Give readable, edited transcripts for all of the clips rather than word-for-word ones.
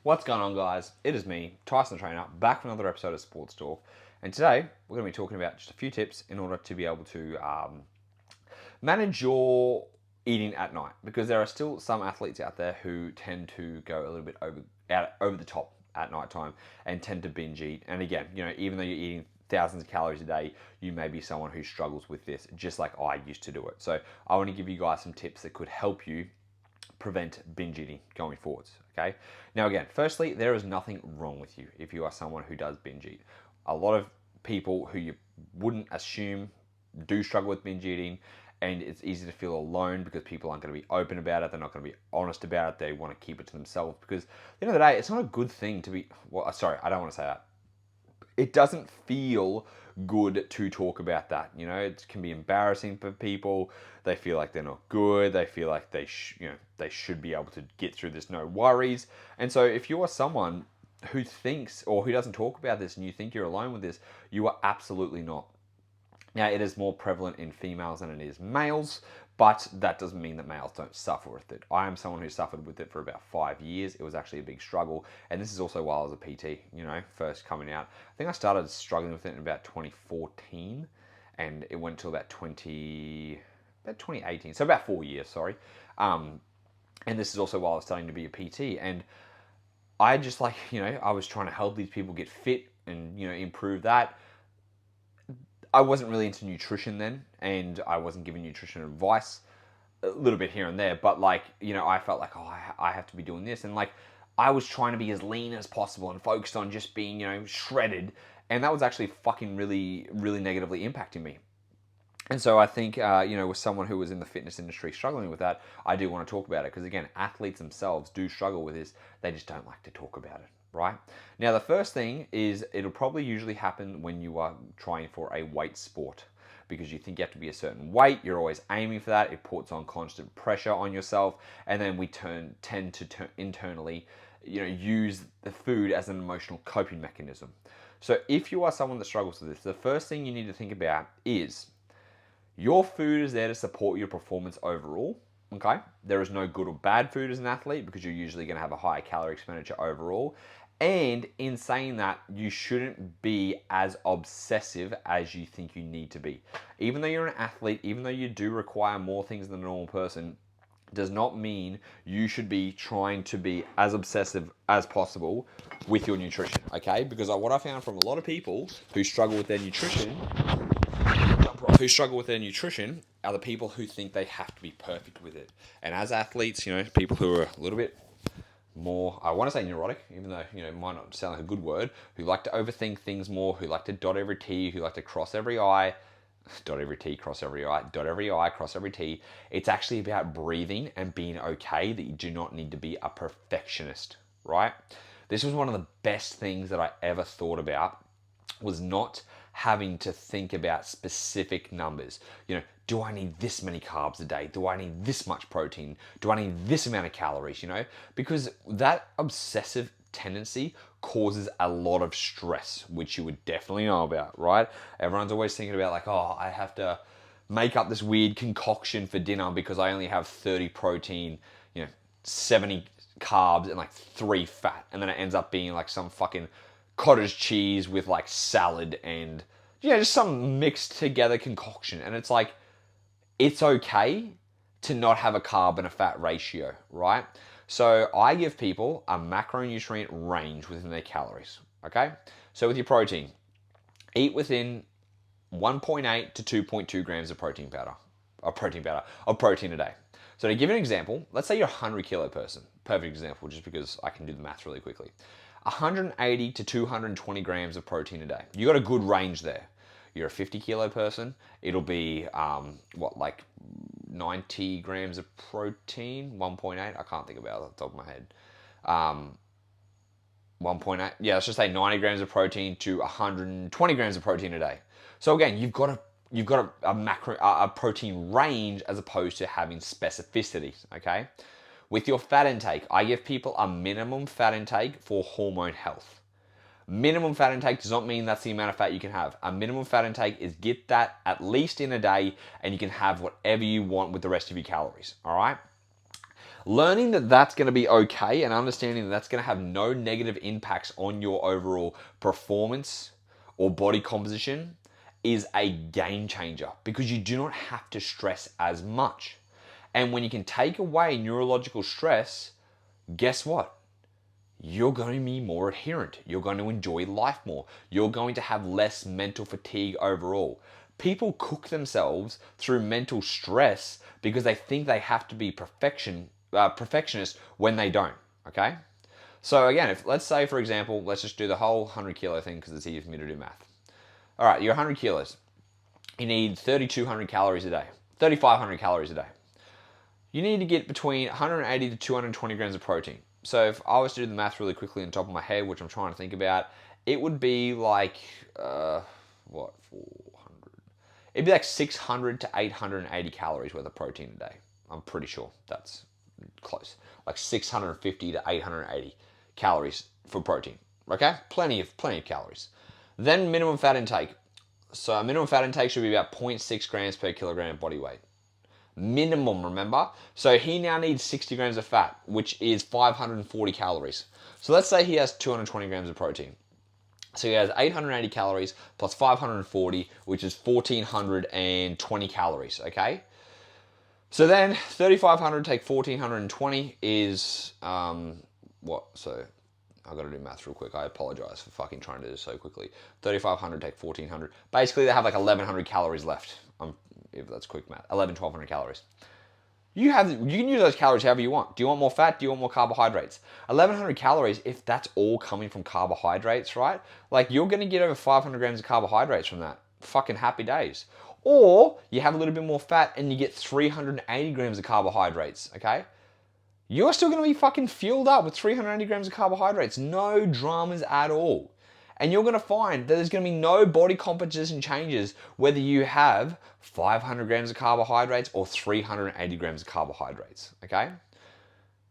What's going on, guys? It is me, Tyson the Trainer, back with another episode of Sports Talk. And today, we're going to be talking about just a few tips in order to be able to manage your eating at night. Because there are still some athletes out there who tend to go a little bit over the top at night time and tend to binge eat. And again, even though you're eating thousands of calories a day, you may be someone who struggles with this, just like I used to do it. So I want to give you guys some tips that could help you prevent binge eating going forwards. Okay. Now, again, firstly, there is nothing wrong with you if you are someone who does binge eat. A lot of people who you wouldn't assume do struggle with binge eating, and it's easy to feel alone because people aren't going to be open about it. They're not going to be honest about it. They want to keep it to themselves because at the end of the day, it's not a good thing to be. Well, sorry, I don't want to say that. It doesn't feel good to talk about that. It can be embarrassing for people. They feel like they're not good. They feel like they should be able to get through this, no worries. And so if you are someone who thinks or who doesn't talk about this and you think you're alone with this, you are absolutely not. Now, it is more prevalent in females than it is males, but that doesn't mean that males don't suffer with it. I am someone who suffered with it for about 5 years. It was actually a big struggle. And this is also while I was a PT, first coming out. I think I started struggling with it in about 2014, and it went to about 2018. So about 4 years, sorry. And this is also while I was starting to be a PT. And I just I was trying to help these people get fit and, improve that. I wasn't really into nutrition then, and I wasn't giving nutrition advice, a little bit here and there, but I felt like, I have to be doing this, and I was trying to be as lean as possible and focused on just being, shredded, and that was actually fucking really, really negatively impacting me. And so I think, with someone who was in the fitness industry struggling with that, I do want to talk about it, because again, athletes themselves do struggle with this, they just don't like to talk about it. Right? Now, the first thing is it'll probably usually happen when you are trying for a weight sport, because you think you have to be a certain weight. You're always aiming for that. It puts on constant pressure on yourself. And then we tend to internally, use the food as an emotional coping mechanism. So if you are someone that struggles with this, the first thing you need to think about is your food is there to support your performance overall. Okay? There is no good or bad food as an athlete, because you're usually going to have a higher calorie expenditure overall. And in saying that, you shouldn't be as obsessive as you think you need to be. Even though you're an athlete, even though you do require more things than a normal person, does not mean you should be trying to be as obsessive as possible with your nutrition, okay? Because what I found from a lot of people who struggle with their nutrition are the people who think they have to be perfect with it. And as athletes, people who are a little bit more, I want to say neurotic, even though, it might not sound like a good word, who like to overthink things more, who like to dot every T, who like to cross every I, dot every T, cross every I, dot every I, cross every T. It's actually about breathing and being okay, that you do not need to be a perfectionist, right? This was one of the best things that I ever thought about, was not having to think about specific numbers. Do I need this many carbs a day? Do I need this much protein? Do I need this amount of calories? Because that obsessive tendency causes a lot of stress, which you would definitely know about, right? Everyone's always thinking about I have to make up this weird concoction for dinner because I only have 30 protein, 70 carbs and 3 fat. And then it ends up being some fucking cottage cheese with salad and just some mixed together concoction. And it's okay to not have a carb and a fat ratio, right? So I give people a macronutrient range within their calories, okay? So with your protein, eat within 1.8 to 2.2 grams of protein a day. So to give you an example, let's say you're a 100 kilo person. Perfect example, just because I can do the math really quickly. 180 to 220 grams of protein a day. You got a good range there. You're a 50 kilo person, it'll be 90 grams of protein, 1.8. I can't think about it off the top of my head. 1.8. Yeah, let's just say 90 grams of protein to 120 grams of protein a day. So again, you've got a protein range as opposed to having specificity. Okay. With your fat intake, I give people a minimum fat intake for hormone health. Minimum fat intake does not mean that's the amount of fat you can have. A minimum fat intake is get that at least in a day, and you can have whatever you want with the rest of your calories, all right? Learning that that's going to be okay and understanding that that's going to have no negative impacts on your overall performance or body composition is a game changer because you do not have to stress as much. And when you can take away neurological stress, guess what? You're going to be more adherent. You're going to enjoy life more. You're going to have less mental fatigue overall. People cook themselves through mental stress because they think they have to be perfectionists when they don't. Okay? So again, if let's say for example, let's just do the whole 100 kilo thing because it's easier for me to do math. All right, you're 100 kilos. You need 3,200 calories a day, 3,500 calories a day. You need to get between 180 to 220 grams of protein. So if I was to do the math really quickly on top of my head, which I'm trying to think about, it would be like, 400? It'd be like 600 to 880 calories worth of protein a day. I'm pretty sure that's close. Like 650 to 880 calories for protein. Okay? Plenty of calories. Then minimum fat intake. So a minimum fat intake should be about 0.6 grams per kilogram body weight. Minimum, remember? So he now needs 60 grams of fat, which is 540 calories. So let's say he has 220 grams of protein. So he has 880 calories plus 540, which is 1,420 calories, okay? So then 3,500 take 1,420 is, what? So I've got to do maths real quick. I apologize for fucking trying to do this so quickly. 3,500 take 1,400. Basically, they have like 1,100 calories left. If that's quick math, 1,200 calories. You can use those calories however you want. Do you want more fat? Do you want more carbohydrates? 1,100 calories, if that's all coming from carbohydrates, right? Like you're going to get over 500 grams of carbohydrates from that. Fucking happy days. Or you have a little bit more fat and you get 380 grams of carbohydrates, okay? You're still going to be fucking fueled up with 380 grams of carbohydrates. No dramas at all. And you're going to find that there's going to be no body composition changes whether you have 500 grams of carbohydrates or 380 grams of carbohydrates, okay?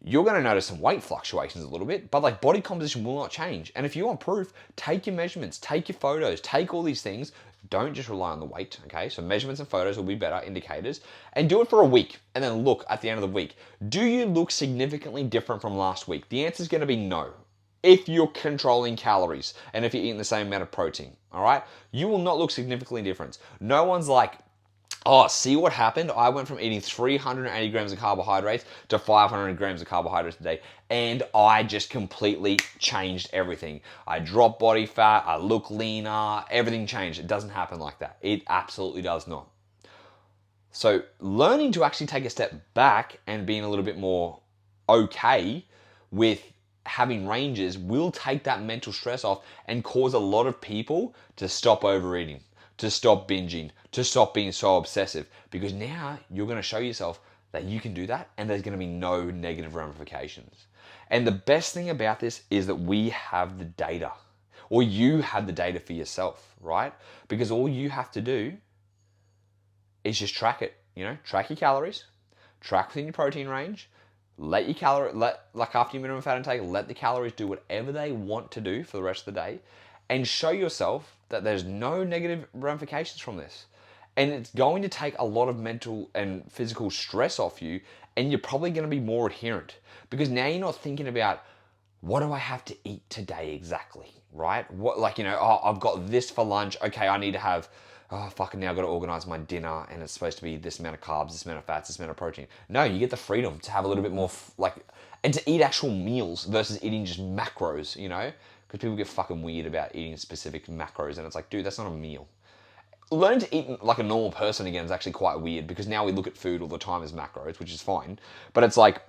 You're going to notice some weight fluctuations a little bit, but like body composition will not change. And if you want proof, take your measurements, take your photos, take all these things. Don't just rely on the weight, okay? So measurements and photos will be better indicators. And do it for a week, and then look at the end of the week. Do you look significantly different from last week? The answer is going to be no. If you're controlling calories and if you're eating the same amount of protein, all right? You will not look significantly different. No one's like, oh, see what happened? I went from eating 380 grams of carbohydrates to 500 grams of carbohydrates a day, and I just completely changed everything. I dropped body fat, I look leaner, everything changed. It doesn't happen like that. It absolutely does not. So learning to actually take a step back and being a little bit more okay with having ranges will take that mental stress off and cause a lot of people to stop overeating, to stop binging, to stop being so obsessive, because now you're going to show yourself that you can do that and there's going to be no negative ramifications. And the best thing about this is that we have the data, or you have the data for yourself, right? Because all you have to do is just track it, track your calories, track within your protein range, like after your minimum fat intake, let the calories do whatever they want to do for the rest of the day, and show yourself that there's no negative ramifications from this. And it's going to take a lot of mental and physical stress off you, and you're probably going to be more adherent because now you're not thinking about what do I have to eat today exactly, right? I've got this for lunch. Okay, I need to have. Oh, fucking now I've got to organize my dinner and it's supposed to be this amount of carbs, this amount of fats, this amount of protein. No, you get the freedom to have a little bit more, and to eat actual meals versus eating just macros, Because people get fucking weird about eating specific macros and it's like, dude, that's not a meal. Learning to eat like a normal person again is actually quite weird because now we look at food all the time as macros, which is fine. But it's like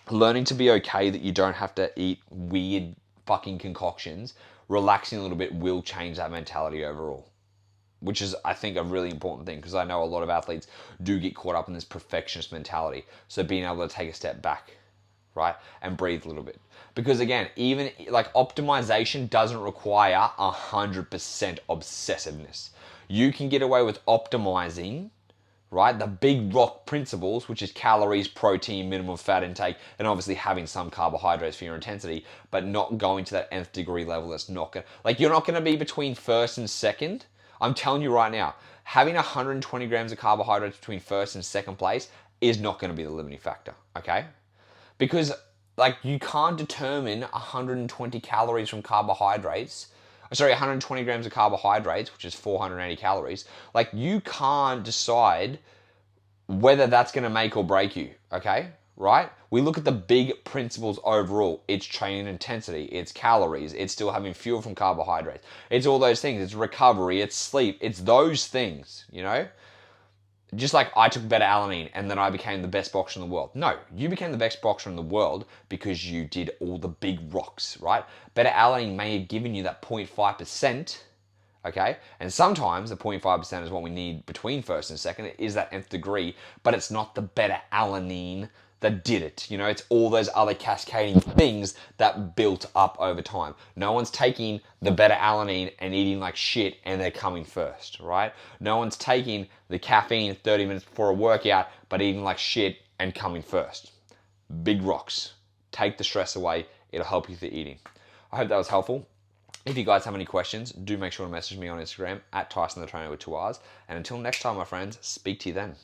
learning to be okay that you don't have to eat weird fucking concoctions. Relaxing a little bit will change that mentality overall. Which is, I think, a really important thing because I know a lot of athletes do get caught up in this perfectionist mentality. So being able to take a step back, right, and breathe a little bit. Because again, even like optimization doesn't require 100% obsessiveness. You can get away with optimizing, right, the big rock principles, which is calories, protein, minimum fat intake, and obviously having some carbohydrates for your intensity, but not going to that nth degree level. That's not going to, you're not going to be between first and second. I'm telling you right now, having 120 grams of carbohydrates between first and second place is not going to be the limiting factor, okay? Because like you can't determine 120 calories from carbohydrates. Sorry, 120 grams of carbohydrates, which is 480 calories. Like you can't decide whether that's going to make or break you, okay? Right? We look at the big principles overall. It's training intensity, it's calories, it's still having fuel from carbohydrates. It's all those things. It's recovery, it's sleep. It's those things, you know? Just like I took beta-alanine and then I became the best boxer in the world. No, you became the best boxer in the world because you did all the big rocks, right? Beta-alanine may have given you that 0.5%, okay? And sometimes the 0.5% is what we need between first and second. It is that nth degree, but it's not the beta-alanine that did it. You know, it's all those other cascading things that built up over time. No one's taking the beta-alanine and eating like shit and they're coming first, right? No one's taking the caffeine 30 minutes before a workout but eating like shit and coming first. Big rocks. Take the stress away. It'll help you with the eating. I hope that was helpful. If you guys have any questions, do make sure to message me on Instagram at tysonthetrainerr with 2 R's. And until next time, my friends, speak to you then.